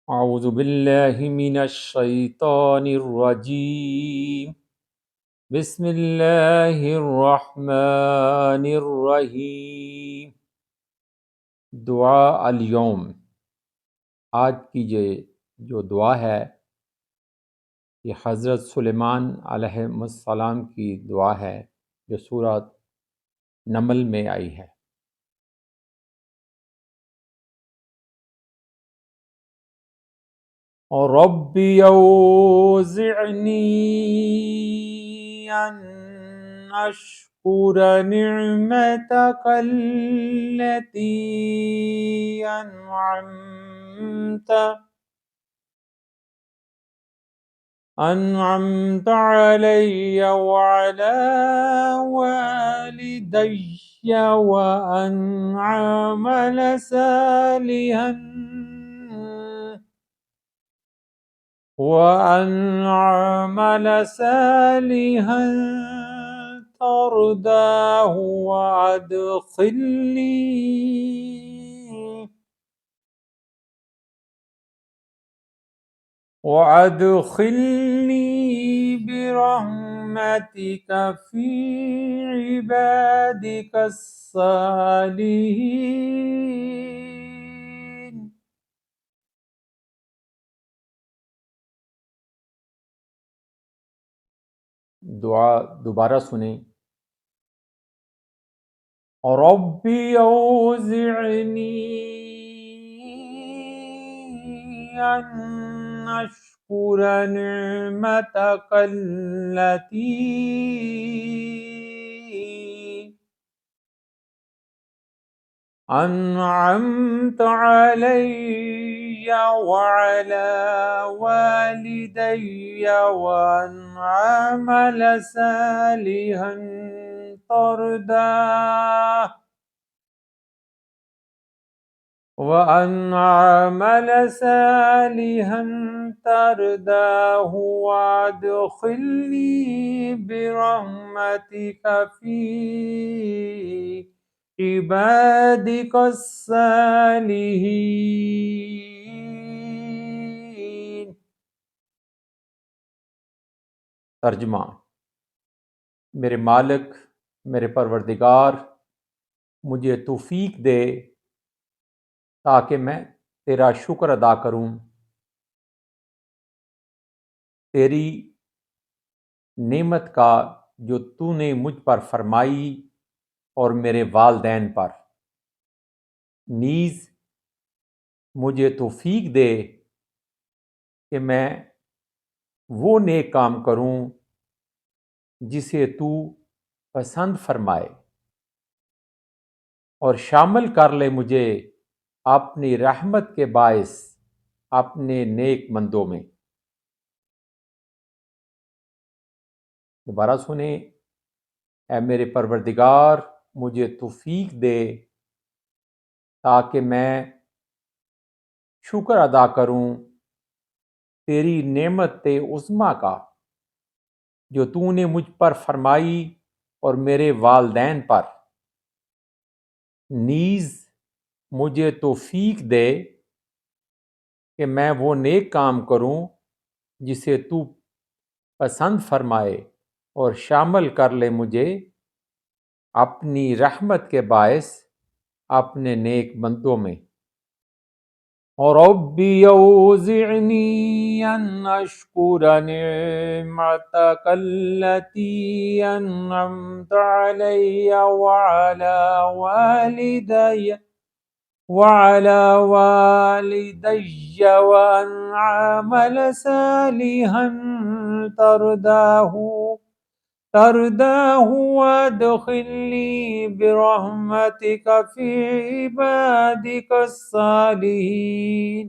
أعوذ بالله من الشيطان الرجيم بسم الله الرحمن الرحیم दुआ अल-यौम। आज की जो दुआ है ये हज़रत सुलेमान अलैहिस्सलाम की दुआ है जो सूरत नमल में आई है। और रब्बी औज़ि'नी अन अश्कुर निअमतकल्लती अनअमत अलैया वअला वालिदैया व अन अअमल सालिहन तर्दाह वअदखिलनी बिरहमतिक फी इबादिकस सालिहीन। दुआ दोबारा सुने। रब्बी औज़ि'नी अन अश्कुर निअमतकल्लती अनअमत अलैया वअला वालिदैया व अन अअमल सालिहन तर्दाह वअदखिलनी बिरहमतिक फी इबादिकस सालिहीन। तर्जुमा। मेरे मालिक, मेरे परवरदिगार, मुझे तौफीक दे ताकि मैं तेरा शुक्र अदा करूं, तेरी नेमत का जो तूने मुझ पर फरमाई और मेरे वालदैन पर। नीज़ मुझे तौफीक दे कि मैं वो नेक काम करूं जिसे तू पसंद फरमाए, और शामिल कर ले मुझे अपनी रहमत के बायस अपने नेक मंदों में। दोबारा सुने। ऐ मेरे परवरदिगार, मुझे तौफीक दे ताकि मैं शुक्र अदा करूं तेरी नेमत उज़्मा का जो तूने मुझ पर फरमाई और मेरे वालदैन पर। नीज़ मुझे तौफीक दे कि मैं वो नेक काम करूं जिसे तू पसंद फरमाए, और शामिल कर ले मुझे अपनी रहमत के बायस अपने नेक बंदों में। और रब्बी औज़ि'नी अन अश्कुर निअमतकल्लती अनअमत अलैया वअला वालिदैया व अन अअमल सालिहन तर्दाहु वअदखिलनी बिरहमतिक फी इबादिकस सालिहीन।